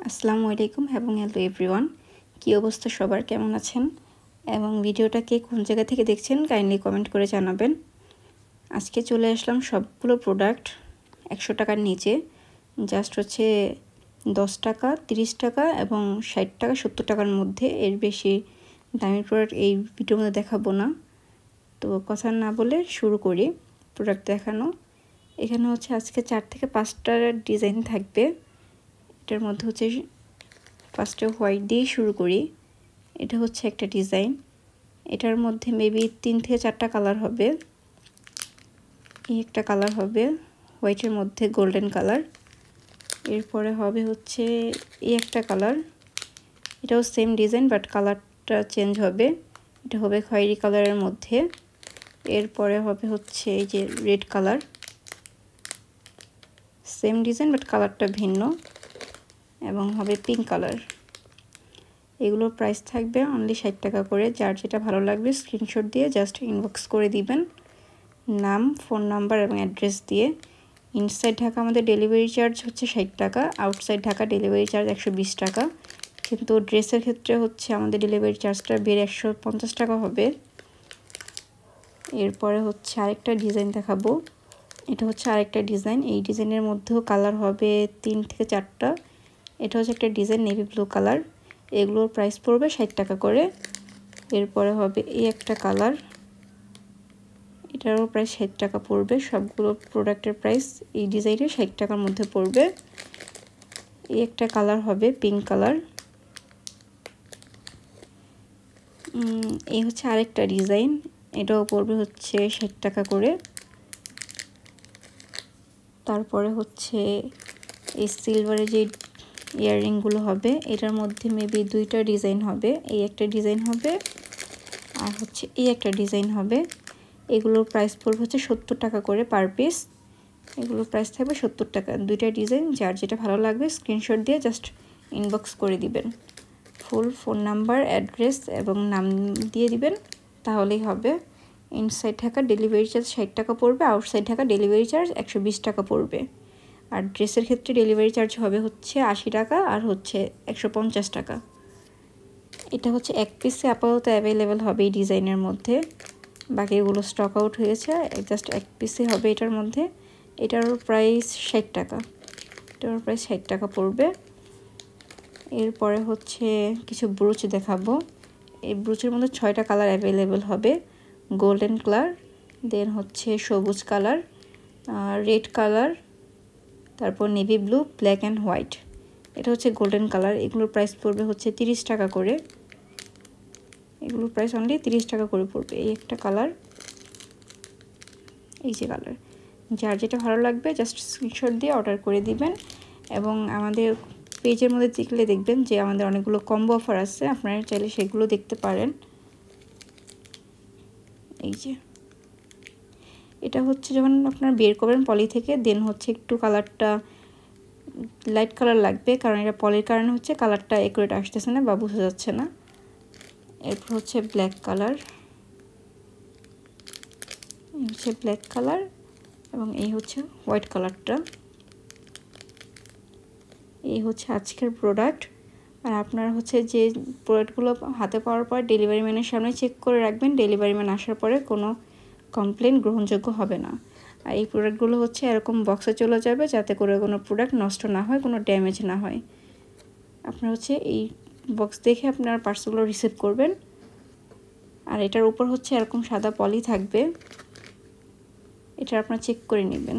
আসসালামু আলাইকুম এবং হ্যালো এভরিওয়ান, কী অবস্থা সবার, কেমন আছেন এবং ভিডিওটা কে কোন জায়গা থেকে দেখছেন কাইন্ডলি কমেন্ট করে জানাবেন। আজকে চলে আসলাম সবগুলো প্রোডাক্ট 100 টাকার নিচে, জাস্ট হচ্ছে 10 টাকা, 30 টাকা এবং 60 টাকা, 70 টাকার মধ্যে। এর বেশি দামি প্রোডাক্ট এই ভিডিওর মধ্যে দেখাবো না। তো কথা না বলে শুরু করি প্রোডাক্ট দেখানো। এখানে হচ্ছে আজকে 4 থেকে 5টা ডিজাইন থাকবে। এটার মধ্যে হচ্ছে ফার্স্টে হোয়াইট দিয়ে শুরু করি। এটা হচ্ছে একটা ডিজাইন, এটার মধ্যে মেবি 3 থেকে 4টা কালার হবে। এই একটা কালার হবে হোয়াইটের মধ্যে গোল্ডেন কালার, এরপরে হবে হচ্ছে এই একটা কালার, এটাও সেম ডিজাইন বাট কালারটা চেঞ্জ হবে, এটা হবে খয়েরি কালারের মধ্যে। এরপরে হবে হচ্ছে এই যে red colour, same design but কালারটা ভিন্ন, এবং হবে পিঙ্ক কালার। এগুলোর প্রাইস থাকবে অনলি 60 টাকা করে। যার যেটা ভালো লাগবে স্ক্রিনশট দিয়ে জাস্ট ইনবক্স করে দিবেন, নাম, ফোন নাম্বার এবং অ্যাড্রেস দিয়ে। ইনসাইড ঢাকা আমাদের ডেলিভারি চার্জ হচ্ছে 60 টাকা, আউটসাইড ঢাকা ডেলিভারি চার্জ 120 টাকা, কিন্তু ড্রেসের ক্ষেত্রে হচ্ছে আমাদের ডেলিভারি চার্জটা বেড়ে 150 টাকা হবে। এরপরে হচ্ছে আরেকটা ডিজাইন দেখাবো, এটা হচ্ছে আরেকটা ডিজাইন। এই ডিজাইনের মধ্যেও কালার হবে 3 থেকে 4টা। এটা হচ্ছে একটা ডিজাইন নেভি ব্লু কালার, এগুলোর প্রাইস পড়বে 60 টাকা করে। এরপরে হবে এই একটা কালার, এটারও প্রাইস 60 টাকা পড়বে। সবগুলো প্রোডাক্টের প্রাইস এই ডিজাইনে 60 টাকার মধ্যে পড়বে। এই একটা কালার হবে পিঙ্ক কালার। এই হচ্ছে আরেকটা ডিজাইন, এটাও পড়বে হচ্ছে 60 টাকা করে। তারপরে হচ্ছে এই সিলভারের যে ইয়াররিংগুলো হবে, এটার মধ্যে মেবি 2টা ডিজাইন হবে। এই একটা ডিজাইন হবে আর হচ্ছে এই একটা ডিজাইন হবে। এগুলোর প্রাইস পড়বে হচ্ছে 70 টাকা করে পার পিস। এগুলোর প্রাইস থাকবে 70 টাকা। 2টা ডিজাইন, যার যেটা ভালো লাগবে স্ক্রিনশট দিয়ে জাস্ট ইনবক্স করে দিবেন। ফুল ফোন নাম্বার, অ্যাড্রেস এবং নাম দিয়ে দিবেন, তাহলেই হবে। ইনসাইড ঢাকা ডেলিভারি চার্জ 60 টাকা পড়বে, আউটসাইড ঢাকা ডেলিভারি চার্জ 120 টাকা পড়বে। আর ড্রেসের ক্ষেত্রে ডেলিভারি চার্জ হবে হচ্ছে 80 টাকা আর হচ্ছে 150 টাকা। এটা হচ্ছে এক পিসে আপাতত অ্যাভেলেবেল হবে এই ডিজাইনের মধ্যে, বাকিগুলো স্টক আউট হয়েছে, জাস্ট এক পিসে হবে এটার মধ্যে। এটার প্রাইস 60 টাকা, এটার প্রাইস 60 টাকা পড়বে। এরপরে হচ্ছে কিছু ব্রুচ দেখাবো। এই ব্রুচের মধ্যে 6টা কালার অ্যাভেলেবেল হবে। গোল্ডেন কালার, দেন হচ্ছে সবুজ কালার, রেড কালার, তারপর navy blue, black and white. এটা হচ্ছে গোল্ডেন কালার। এগুলোর প্রাইস পড়বে হচ্ছে 30 টাকা করে। এগুলোর প্রাইস অনলি 30 টাকা করে পড়বে। এই একটা কালার, এই যে কালার, যার যেটা ভালো লাগবে জাস্ট স্ক্রিনশট দিয়ে অর্ডার করে দিবেন। এবং আমাদের পেজের মধ্যে দেখলে দেখবেন যে আমাদের অনেকগুলো কম্বো অফার আছে, আপনারা চাইলে সেগুলো দেখতে পারেন। এই যে এটা হচ্ছে যখন আপনারা বের করবেন পলি থেকে, দেন হচ্ছে একটু কালারটা লাইট কালার লাগবে, কারণ এটা পলির কারণে হচ্ছে কালারটা একুরেট আসতেছে না বা বোঝা যাচ্ছে না। এরপর হচ্ছে ব্ল্যাক কালার, এই হচ্ছে ব্ল্যাক কালার, এবং এই হচ্ছে হোয়াইট কালারটা। এই হচ্ছে আজকের প্রোডাক্ট। আর আপনারা হচ্ছে যে প্রোডাক্টগুলো হাতে পাওয়ার পর ডেলিভারি ম্যানের সামনে চেক করে রাখবেন। ডেলিভারি ম্যান আসার পরে কোনো কমপ্লেন গ্রহণযোগ্য হবে না। আর এই প্রোডাক্টগুলো হচ্ছে এরকম বক্সে চলে যাবে, যাতে করে কোনো প্রোডাক্ট নষ্ট না হয়, কোনো ড্যামেজ না হয়। আপনারা হচ্ছে এই বক্স দেখে আপনার পার্সেলগুলো রিসিভ করবেন। আর এটার উপর হচ্ছে এরকম সাদা পলি থাকবে, এটা আপনারা চেক করে নেবেন।